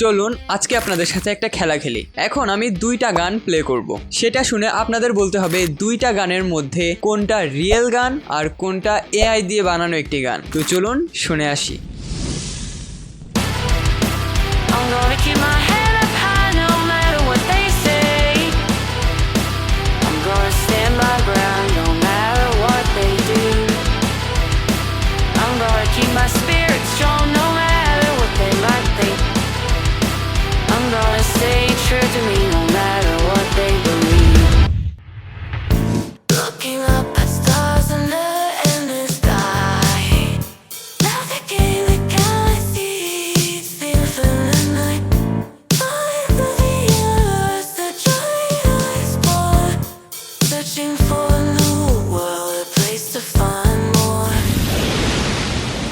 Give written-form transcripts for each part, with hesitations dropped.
চলুন আজকে আপনাদের সাথে একটা খেলা খেলি। এখন আমি দুইটা গান প্লে করব, সেটা শুনে আপনাদের বলতে হবে দুইটা গানের মধ্যে কোনটা রিয়েল গান আর কোনটা এআই দিয়ে বানানো একটি গান। তো চলুন শুনে আসি। True to me no matter what they believe. Looking up at stars in the endless sky, navigating the galaxies, feeling like flying through the universe, the joy to explore, searching for a new world, a place to find more.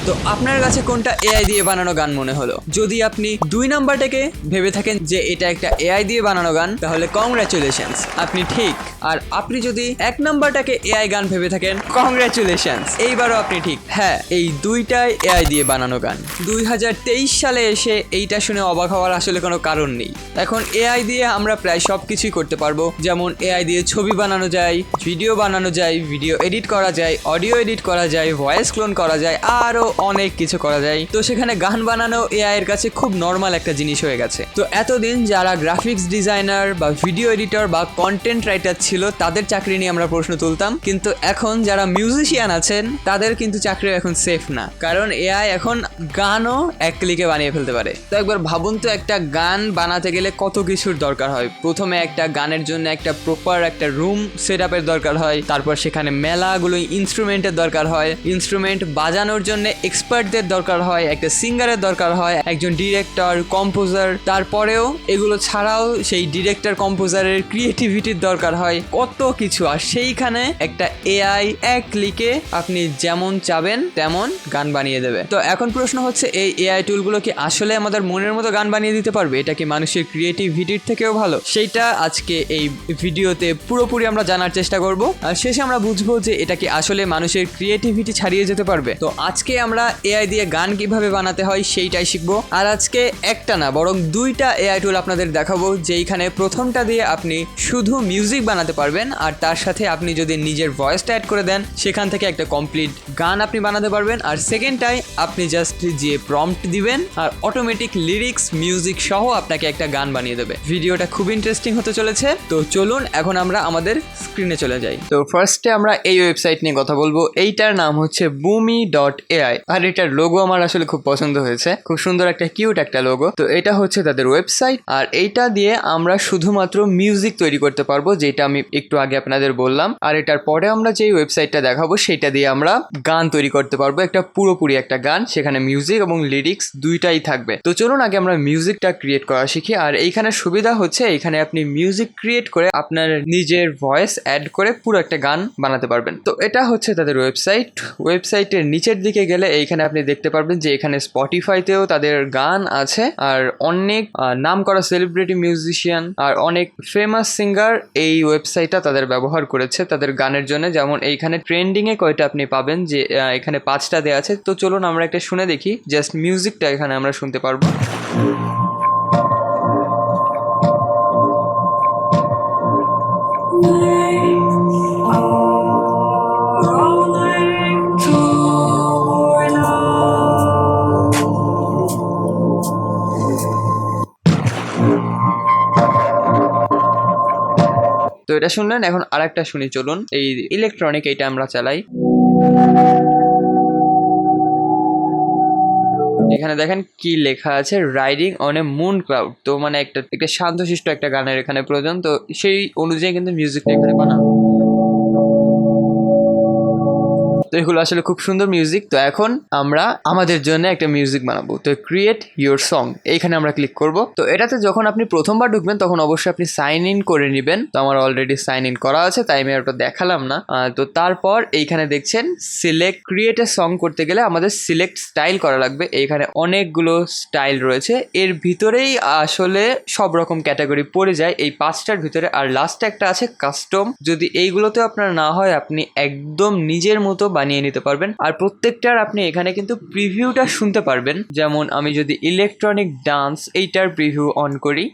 তো আপনার কাছে কোনটা AI দিয়ে বানানো গান মনে হলো? যদি আপনি 2 নাম্বারটাকে ভেবে থাকেন যে এটা একটা এআই দিয়ে বানানো গান, তাহলে কংগ্রাচুলেশনস, আপনি ঠিক। আর আপনি যদি 1 নাম্বারটাকে এআই গান ভেবে থাকেন, কংগ্রাচুলেশনস, এইবারও আপনি ঠিক। হ্যাঁ, এই দুইটাই এআই দিয়ে বানানো গান। 2023 সালে এসে এইটা শুনে অবাক হওয়ার আসলে কোনো কারণ নেই। এখন এআই দিয়ে আমরা প্রায় সব কিছুই করতে পারবো, যেমন এআই দিয়ে ছবি বানানো যায়, ভিডিও বানানো যায়, ভিডিও এডিট করা যায়, অডিও এডিট করা যায়, ভয়েস ক্লোন করা যায়, আরও অনেক কিছু করা যায়। তো সেখানে গান বানানো এআই এর কাছে খুব নর্মাল একটা জিনিস হয়ে গেছে। তো এতদিন যারা গ্রাফিক্স ডিজাইনার বা ভিডিও এডিটর বা কন্টেন্ট রাইটার ছিল, তাদের চাকরি নিয়ে আমরা প্রশ্ন তুলতাম, কিন্তু এখন যারা মিউজিশিয়ান আছেন তাদের কিন্তু চাকরি এখন সেফ না, কারণ এআই এখন গানও এক ক্লিকে বানিয়ে ফেলতে পারে। তো একবার ভাবুন তো, একটা গান বানাতে গেলে কত কিছুর দরকার হয়। প্রথমে একটা গানের জন্য একটা প্রপার একটা রুম সেট আপের দরকার হয়, তারপর সেখানে মেলাগুলো ইনস্ট্রুমেন্টের দরকার হয়, ইনস্ট্রুমেন্ট বাজানোর জন্য এক্সপার্টদের দরকার হয়, একটা সিঙ্গারের দরকার হয়, একজন ডিরেক্টর, কম্পোজার, তারপরেও এগুলো ছাড়াও সেই ডিরেক্টর কম্পোজারের ক্রিয়েটিভিটির দরকার হয়, কত কিছু। আর সেইখানে একটা এআই এক ক্লিকে আপনি যেমন চাবেন তেমন গান বানিয়ে দেবে। তো এখন প্রশ্ন হচ্ছে, এই এআই টুলগুলো কি আসলে আমাদের মনের মতো গান বানিয়ে দিতে পারবে? এটা কি মানুষের ক্রিয়েটিভিটির থেকেও ভালো? সেইটা আজকে এই ভিডিওতে পুরোপুরি আমরা জানার চেষ্টা করব, আর শেষে আমরা বুঝবো যে এটা কি আসলে মানুষের ক্রিয়েটিভিটি ছাড়িয়ে যেতে পারবে। তো আজকে আমরা এআই দিয়ে গান কিভাবে বানাতে হয় সেইটাই শিখবো। আর আজকে একটা না, বরং দুইটা এআই টুল আপনাদের দেখাবো, যেইখানে প্রথমটা দিয়ে আপনি শুধু মিউজিক বানাতে পারবেন, আর তার সাথে আপনি যদি নিজের ভয়েসটা অ্যাড করে দেন, সেখান থেকে একটা কমপ্লিট গান আপনি বানাতে পারবেন। আর সেকেন্ডটাই আপনি জাস্ট যে প্রম্পট দিবেন আর অটোমেটিক লিরিক্স মিউজিক সহ আপনাকে একটা গান বানিয়ে দেবে। ভিডিওটা খুব ইন্টারেস্টিং হতে চলেছে। তো চলুন এখন আমরা আমাদের স্ক্রিনে চলে যাই। তো ফার্স্টে আমরা এই ওয়েবসাইট নিয়ে কথা বলবো। এইটার নাম হচ্ছে boomy.ai, আর এটার লোগো আমার আসলে খুব পছন্দ হয়েছে, খুব সুন্দর একটা কিউট একটা লোগো। তো এটা হচ্ছে তাদের ওয়েবসাইট, আর এইটা দিয়ে আমরা শুধুমাত্র মিউজিক তৈরি করতে পারবো, যেটা আমি একটু আগে আপনাদের বললাম। আর এটার পরে আমরা যেই ওয়েবসাইটটা দেখাবো সেটা দিয়ে আমরা গান তৈরি করতে পারবো, একটা পুরোপুরি একটা গান, সেখানে মিউজিক এবং লিরিক্স দুইটাই থাকবে। তো চলুন আগে আমরা মিউজিকটা ক্রিয়েট করা শিখি। আর এইখানে সুবিধা হচ্ছে, এইখানে আপনি মিউজিক ক্রিয়েট করে আপনার নিজের ভয়েস অ্যাড করে পুরো একটা গান বানাতে পারবেন। তো এটা হচ্ছে তাদের ওয়েবসাইট। ওয়েবসাইটের নিচের দিকে গেলে এইখানে আপনি দেখতে পারবেন যে এখানে স্পটিফাইতেও তাদের গান আছে, আর অনেক নাম করা সেলিব্রিটি মিউজিশিয়ান আর অনেক ফেমাস সিঙ্গার এই ওয়েবসাইটটা তাদের ব্যবহার করেছে তাদের গানের জন্য। যেমন এইখানে ট্রেন্ডিংয়ে কয়টা আপনি পাবেন, যে এখানে 5টা দেওয়া আছে। তো চলুন আমরা একটা শুনে দেখি, জাস্ট মিউজিকটা এখানে আমরা শুনতে পারবো। তো এটা শুনলেন, এখন আরেকটা শুনি, চলুন। এই ইলেকট্রনিক, এইটা আমরা চালাই। এখানে দেখেন কি লেখা আছে, riding on a moon cloud. তো মানে একটা শান্তশিষ্ট একটা গানের এখানে প্রয়োজন, তো সেই অনুযায়ী কিন্তু মিউজিকটা এখানে বানানো। তো এগুলো আসলে খুব সুন্দর মিউজিক। তো এখন আমরা আমাদের জন্য একটা মিউজিক বানাবো। তো ক্রিয়েট ইউর সং, এইখানে আমরা ক্লিক করব। তো এটাতে যখন আপনি প্রথমবার ঢুকবেন তখন অবশ্যই আপনি সাইন ইন করে নেবেন। তো আমার অলরেডি সাইন ইন করা আছে, তাই আমি ওটা দেখালাম না। তো তারপর এইখানে দেখছেন সিলেক্ট ক্রিয়েট এ সং করতে গেলে আমাদের সিলেক্ট স্টাইল করা লাগবে। এইখানে অনেকগুলো স্টাইল রয়েছে, এর ভিতরেই আসলে সব রকম ক্যাটাগরি পড়ে যায় এই 5টার ভিতরে। আর লাস্টে একটা আছে কাস্টম। যদি এইগুলোতে আপনার না হয়, আপনি একদম নিজের মতো বানিয়ে নিতে পারবেন। আর প্রত্যেকটার আপনি এখানে কিন্তু প্রিভিউটা শুনতে পারবেন। যেমন আমি যদি ইলেকট্রনিক ডান্স এইটার প্রিভিউ অন করি,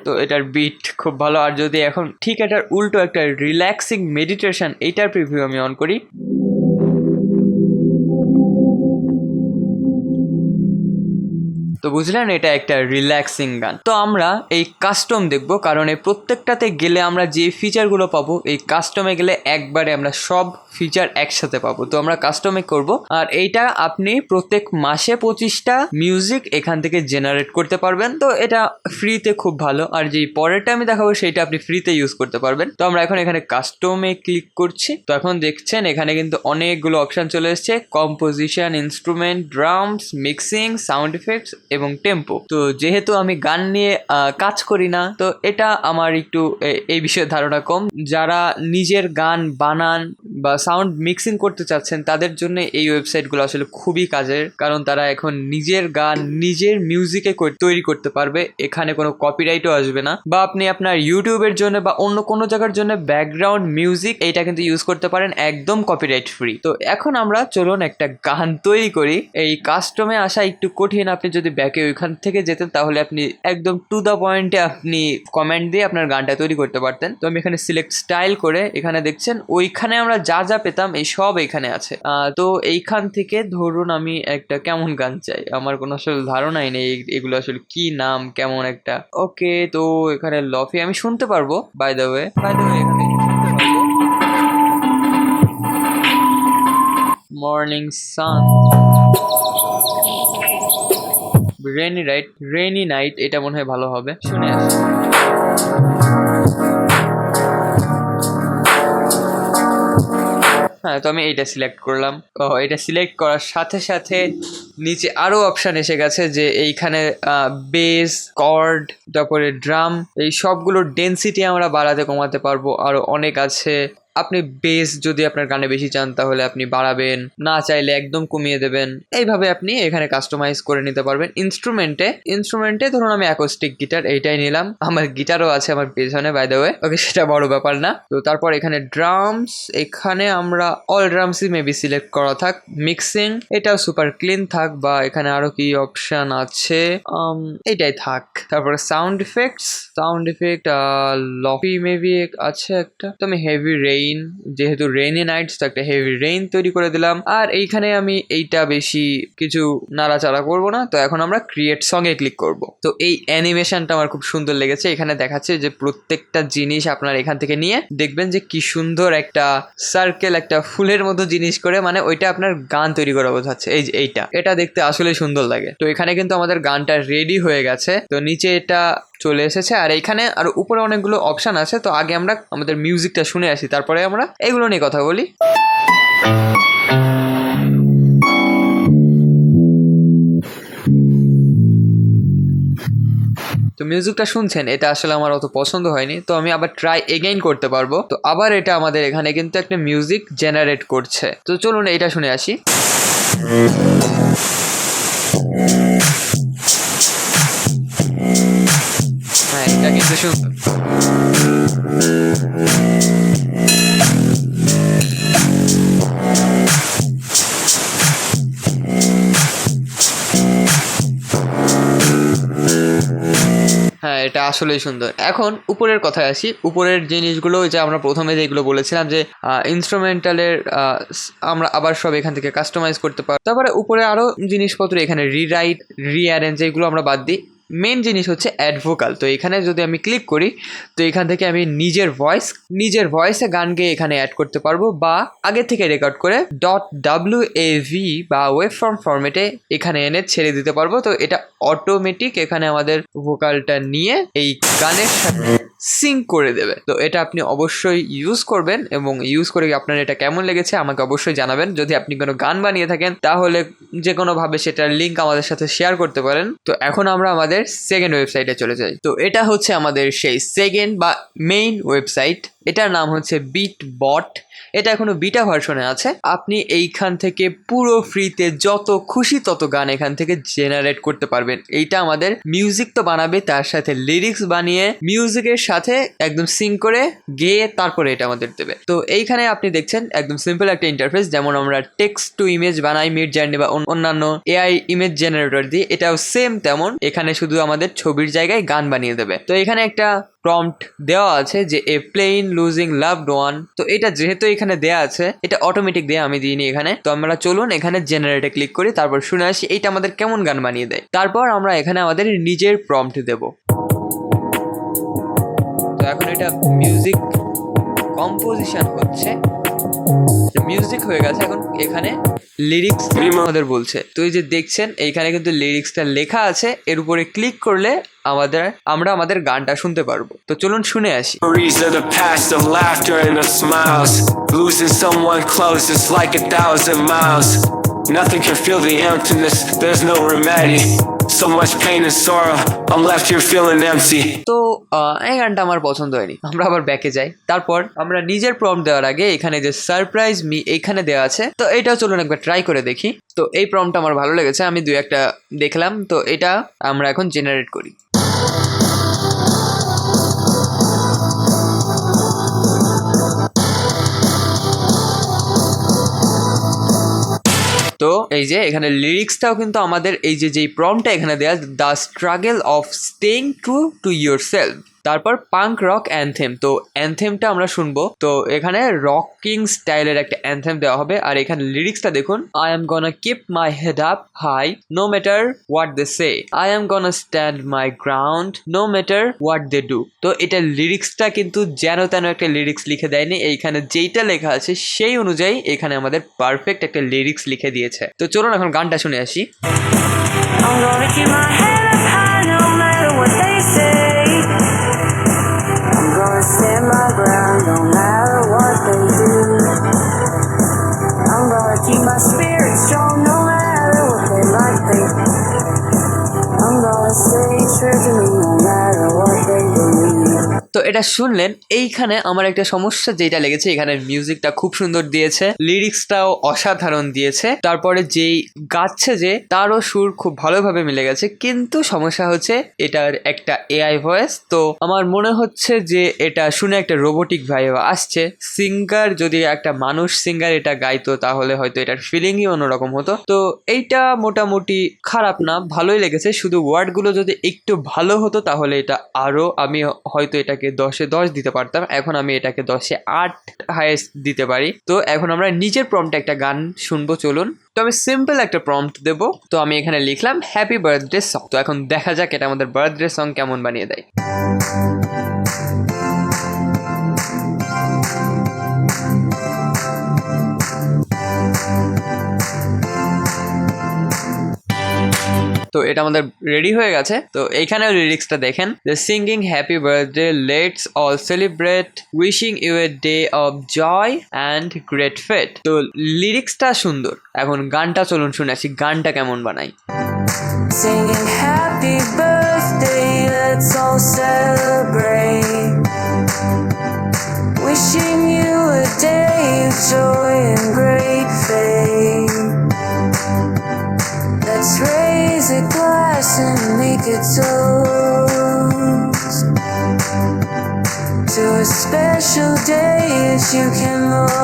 তো এটার বিট খুব ভালো। আর যদি এখন ঠিক এটার উল্টো একটা রিল্যাক্সিং মেডিটেশন এইটার প্রিভিউ আমি অন করি, তো বুঝলেন এটা একটা রিল্যাক্সিং গান। তো আমরা এই কাস্টম দেখবো, কারণ এই প্রত্যেকটাতে গেলে আমরা যে ফিচারগুলো পাবো এই কাস্টমে গেলে একবারে আমরা সব ফিচার একসাথে পাবো। তো আমরা কাস্টমে করব। আর এইটা আপনি প্রত্যেক মাসে 25টা মিউজিক এখান থেকে জেনারেট করতে পারবেন। তো এটা ফ্রিতে খুব ভালো। আর যেই পরেরটা আমি দেখাবো সেইটা আপনি ফ্রিতে ইউজ করতে পারবেন। তো আমরা এখন এখানে কাস্টমে ক্লিক করছি। তো এখন দেখছেন এখানে কিন্তু অনেকগুলো অপশন চলে এসছে, composition, instrument, drums, mixing, sound effects এবং টেম্পো। তো যেহেতু আমি গান নিয়ে কাজ করি না, তো এটা আমার একটু এই বিষয়ে ধারণা কম। যারা নিজের গান বানান বা সাউন্ড মিক্সিং করতে চাচ্ছেন তাদের জন্য এই ওয়েবসাইটগুলো আসলে খুবই কাজের, কারণ তারা এখন নিজের গান নিজের মিউজিকে তৈরি করতে পারবে। এখানে কোনো কপিরাইটও আসবে না। বা আপনি আপনার ইউটিউবের জন্য বা অন্য কোনো জায়গার জন্য ব্যাকগ্রাউন্ড মিউজিক এইটা কিন্তু ইউজ করতে পারেন একদম কপিরাইট ফ্রি। তো এখন আমরা চলুন একটা গান তৈরি করি। এই কাস্টমে আসা একটু কঠিন। আপনি যদি ব্যাকে ওইখান থেকে যেতেন তাহলে আপনি একদম টু দ্য পয়েন্টে আপনি কমেন্ট দিয়ে আপনার গানটা তৈরি করতে পারতেন। তো আমি এখানে সিলেক্ট স্টাইল করে এখানে দেখছেন ওইখানে আমরা যা যা পেতাম এই সব এখানে আছে। তো এইখান থেকে ধরুন আমি একটা কেমন গান চাই, আমার কোনো আসলে ধারণাই নেই এগুলো আসলে কি নাম, কেমন একটা। ওকে, তো এখানে লফি আমি শুনতে পারবো। বাই দ্য ওয়ে এখানে শুনতে পারবো মর্নিং সান, রেনি নাইট, এটা মনে হয় ভালো হবে। শুনে আসি। হ্যাঁ, তো আমি এইটা সিলেক্ট করলাম। এটা সিলেক্ট করার সাথে সাথে নিচে আরো অপশন এসে গেছে যে এইখানে বেস, কর্ড, তারপরে ড্রাম, এই সবগুলোর ডেন্সিটি আমরা বাড়াতে কমাতে পারবো। আরো অনেক আছে। আপনি বেস যদি আপনার গানে বেশি চান তাহলে আপনি বাড়াবেন, না চাইলে একদম কমিয়ে দেবেন। এইভাবে আপনি এখানে কাস্টমাইজ করে নিতে পারবেন। ইনস্ট্রুমেন্টে ধরুন আমি অ্যাকোস্টিক গিটার এইটাই নিলাম। আমার গিটারও আছে আমার পেছনে, বাই দ্য ওয়ে। ওকে, সেটা বড় ব্যাপার না। তো তারপর এখানে ড্রামস, এখানে আমরা অল ড্রামসই মেবি সিলেক্ট করা থাক। মিক্সিং, এটাও সুপার ক্লিন থাক। বা এখানে আরো কি অপশন আছে, এইটাই থাক। তারপরে সাউন্ড ইফেক্ট লফি মেবি আছে একটা। তো আমি হেভি রেইন, যেহেতু রেইনি নাইটস, তো একটা হেভি রেইন তৈরি করে দিলাম। আর এইখানে আমি এইটা বেশি কিছু নাড়াচাড়া করব না। তো এখন আমরা ক্রিয়েট সং এ ক্লিক করব। তো এই অ্যানিমেশনটা আমার খুব সুন্দর লেগেছে। এখানে দেখাচ্ছে যে প্রত্যেকটা জিনিস আপনার এখান থেকে নিয়ে দেখবেন যে কি সুন্দর একটা সার্কেল, একটা ফুলের মতো জিনিস করে, মানে ওইটা আপনার গান তৈরি করা বোঝাচ্ছে। এই যে এটা দেখতে আসলে সুন্দর লাগে। তো এখানে কিন্তু আমাদের গানটা রেডি হয়ে গেছে। তো নিচে এটা চলে এসেছে। আর এইখানে আর উপরে অনেকগুলো অপশন আছে। তো আগে আমরা আমাদের মিউজিকটা শুনে আসি, তারপরে আমরা এগুলো নিয়ে কথা বলি। তো মিউজিকটা শুনছেন, এটা আসলে আমার অত পছন্দ হয়নি। তো আমি আবার ট্রাই এগেইন করতে পারবো। তো আবার এটা আমাদের এখানে কিন্তু একটা মিউজিক জেনারেট করছে। তো চলুন এটা শুনে আসি। হ্যাঁ, এটা কিন্তু সুন্দর। হ্যাঁ, এটা আসলেই সুন্দর। এখন উপরের কথায় আসি। উপরের জিনিসগুলো যে আমরা প্রথমে যেগুলো বলেছিলাম যে ইনস্ট্রুমেন্টালের আমরা আবার সব এখান থেকে কাস্টমাইজ করতে পারি। তারপরে উপরে আরো জিনিসপত্র এখানে রিরাইট, রিঅ্যারেঞ্জ, এগুলো আমরা বাদ দিই। মেন জিনিস হচ্ছে অ্যাড ভোকাল। তো এখানে যদি আমি ক্লিক করি তো এখান থেকে আমি নিজের ভয়েসে গান গেয়ে এখানে অ্যাড করতে পারবো, বা আগে থেকে রেকর্ড করে .wav বা ওয়েব ফরম্যাটে এখানে এনে ছেড়ে দিতে পারবো। তো এটা অটোমেটিক এখানে আমাদের ভোকালটা নিয়ে এই গানের সাথে সিঙ্ক করে দেবে। তো এটা আপনি অবশ্যই ইউজ করবেন, এবং ইউজ করে আপনার এটা কেমন লেগেছে আমাকে অবশ্যই জানাবেন। যদি আপনি কোনো গান বানিয়ে থাকেন তাহলে যে কোনোভাবে সেটার লিঙ্ক আমাদের সাথে শেয়ার করতে পারেন। তো এখন আমরা আমাদের সেকেন্ড ওয়েবসাইটে চলে যাই। তো এটা হচ্ছে আমাদের সেই সেকেন্ড বা মেইন ওয়েবসাইট। এটার নাম হচ্ছে বিট বট। এটা এখনো বিটা ভার্সনে আছে। আপনি এইখান থেকে পুরো ফ্রিতে যত খুশি তত গান এখান থেকে জেনারেট করতে পারবেন। এইটা আমাদের মিউজিক তো বানাবে, তার সাথে লিরিক্স বানিয়ে মিউজিকের সাথে একদম সিং করে গেয়ে তারপরে এটা আমাদের দেবে। তো এইখানে আপনি দেখছেন একদম সিম্পল একটা ইন্টারফেস, যেমন আমরা টেক্সট টু ইমেজ বানাই মিড জার্নি বা অন্যান্য এআই ইমেজ জেনারেটর দিয়ে, এটাও সেম তেমন। এখানে শুধু আমাদের ছবির জায়গায় গান বানিয়ে দেবে। তো এখানে একটা প্রম্পট দেওয়া আছে যে এ প্লেন লুজিং লাভড ওয়ান। তো এটা যেহেতু এখানে দেয়া আছে, এটা অটোমেটিক দিয়ে আমি দিইনি এখানে। তো আমরা চলুন এখানে জেনারেটে ক্লিক করি, তারপর শুনে আসি এইটা আমাদের কেমন গান বানিয়ে দেয়। তারপর আমরা এখানে আমাদের নিজের প্রম্পট দেব। তো এখন এটা মিউজিক কম্পোজিশন হচ্ছে, মিউজিক হয়ে গেছে। এখন এখানে লিরিক্স আমাদের বলছে। তো এই যে দেখছেন এইখানে কিন্তু লিরিক্সটা লেখা আছে, এর উপরে ক্লিক করলে আমরা আমাদের গানটা শুনতে পারবো। তো চলুন শুনে আসি। Memories of the past, of laughter and of smiles. Losing someone close is like 1,000 miles. Nothing can fill the emptiness, there's no remedy. So much pain and sorrow, I'm left here feeling empty. তো এই গানটা আমার পছন্দ হয়নি, আমরা আবার ব্যাকে যাই। তারপর আমরা নিজের প্রম্পট দেওয়ার আগে এখানে যে সারপ্রাইজ মি এইখানে দেওয়া আছে, তো এটাও চলুন একবার ট্রাই করে দেখি। তো এই প্রম্পটটা আমার ভালো লেগেছে, আমি দুই একটা দেখলাম। তো এটা আমরা এখন জেনারেট করি। তো এই যে এখানে লিরিক্সটাও কিন্তু আমাদের এই যে যেই প্রম্পটটা এখানে দেয়া, the struggle of staying true to your self. তারপর পাঙ্ক রক অ্যানথেম। তো অ্যানথেমটা আমরা শুনবো। তো এখানে রকিং স্টাইলের একটা অ্যানথেম দেওয়া হবে। আর এখানে লিরিক্সটা দেখুন, I am gonna keep my head up high no matter what they say, I am gonna stand my ground no matter what they do. তো এটা লিরিক্সটা কিন্তু যেন তেন একটা লিরিক্স লিখে দেয়নি, এইখানে যেইটা লেখা আছে সেই অনুযায়ী এখানে আমাদের পারফেক্ট একটা লিরিক্স লিখে দিয়েছে। তো চলুন এখন গানটা শুনে আসি। I'm gonna keep my head up high no matter what they say. I'm gonna stand my ground no matter what they do. I'm gonna keep my spirit strong no matter what they might think. I'm gonna stay true to me no matter what they believe. তো এটা শুনলেন, এইখানে আমার একটা সমস্যা যেটা লেগেছে, এখানে মিউজিকটা খুব সুন্দর দিয়েছে, লিরিক্সটাও অসাধারণ দিয়েছে, তারপরে যেই গাচ্ছে যে তারও সুর খুব ভালোভাবে মিলে গেছে। কিন্তু সমস্যা হচ্ছে এটার একটা এআই ভয়েস। তো আমার মনে হচ্ছে যে এটা শুনে একটা রোবোটিক ভাইব আসছে। সিঙ্গার যদি একটা মানুষ সিঙ্গার এটা গাইতো তাহলে হয়তো এটার ফিলিংই অন্যরকম হতো। তো এইটা মোটামুটি খারাপ না, ভালোই লেগেছে। শুধু ওয়ার্ডগুলো যদি একটু ভালো হতো তাহলে এটা আরও, আমি হয়তো এটাকে 10-এ 10 দিতে পারতাম। এখন আমি এটাকে 10-এ 8 হাইয়েস্ট দিতে পারি। তো এখন আমরা নিজের প্রম্পটে একটা গান শুনবো, চলুন। তো আমি সিম্পল একটা প্রম্পট দেবো। তো আমি এখানে লিখলাম হ্যাপি বার্থডে সং। তো এখন দেখা যাক এটা আমাদের বার্থডে সং কেমন বানিয়ে দেয়। তো এটা আমাদের রেডি হয়ে গেছে। তো এইখানেও লিরিক্সটা দেখেন, the singing happy birthday let's all celebrate wishing you a day of joy and great fete. তো লিরিক্সটা সুন্দর, এখন গানটা চলুন শুনে আসি গানটা কেমন বানাই। Singing happy birthday, let's all celebrate. Wishing you a day of joy and great faith. Let's raise a glass and make a toast to a special day as you can most.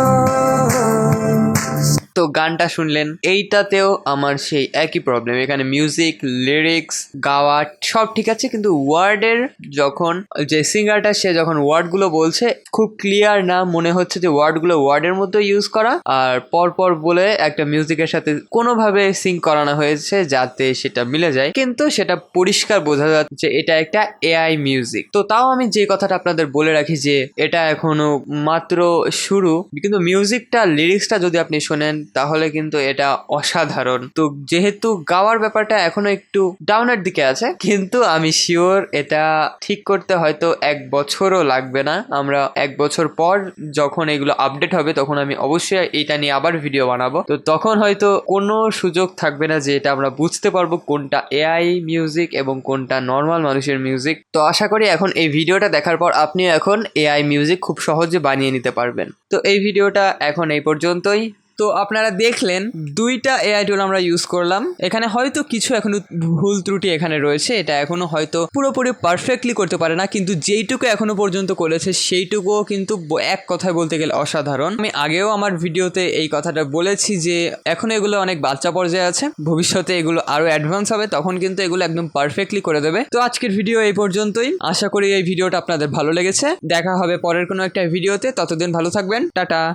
তো গানটা শুনলেন, এইটাতেও আমার সেই একই problem. এখানে music, lyrics, গাওয়া সব ঠিক আছে, কিন্তু ওয়ার্ডের যখন যে সিঙ্গারটা সে যখন ওয়ার্ডগুলো বলছে খুব ক্লিয়ার না, মনে হচ্ছে যে ওয়ার্ডগুলো ওয়ার্ডের মধ্যে ইউজ করা আর পরপর বলে একটা মিউজিকের সাথে কোনোভাবে সিং করানো হয়েছে যাতে সেটা মিলে যায়, কিন্তু সেটা পরিষ্কার বোঝা যাচ্ছে এটা একটা এআই মিউজিক। তো তাও আমি যে কথাটা আপনাদের বলে রাখি যে এটা এখনো মাত্র শুরু, কিন্তু মিউজিকটা লিরিক্সটা যদি আপনি শোনেন তাহলে কিন্তু এটা অসাধারণ। তো যেহেতু গাওয়ার ব্যাপারটা এখনো একটু ডাউনের দিকে আছে, কিন্তু আমি শিওর এটা ঠিক করতে হয়তো 1 বছরও লাগবে না। আমরা 1 বছর পর যখন এগুলো আপডেট হবে তখন আমি অবশ্যই এটা নিয়ে আবার ভিডিও বানাবো। তো তখন হয়তো কোনো সুযোগ থাকবে না যে এটা আমরা বুঝতে পারবো কোনটা এআই মিউজিক এবং কোনটা নর্মাল মানুষের মিউজিক। তো আশা করি এখন এই ভিডিওটা দেখার পর আপনি এখন এআই মিউজিক খুব সহজে বানিয়ে নিতে পারবেন। তো এই ভিডিওটা এখন এই পর্যন্তই। তো আপনারা দেখলেন 2টা এআই টুল আমরা ইউজ করলাম। এখানে হয়তো কিছু এখনো ভুল ত্রুটি এখানে রয়েছে, এটা এখনো হয়তো পুরোপুরি পারফেক্টলি করতে পারে না, কিন্তু যেইটুকু এখনো পর্যন্ত করেছে সেইটুকুও কিন্তু এক কথায় বলতে গেলে অসাধারণ। আমি আগেও আমার ভিডিওতে এই কথাটা বলেছি যে এখন এগুলো অনেক বাচ্চা পর্যায়ে আছে, ভবিষ্যতে এগুলো আরো অ্যাডভান্স হবে, তখন কিন্তু এগুলো একদম পারফেক্টলি করে দেবে। তো আজকের ভিডিও এই পর্যন্তই। আশা করি এই ভিডিওটা আপনাদের ভালো লেগেছে। দেখা হবে পরের কোনো একটা ভিডিওতে, ততদিন ভালো থাকবেন, টাটা।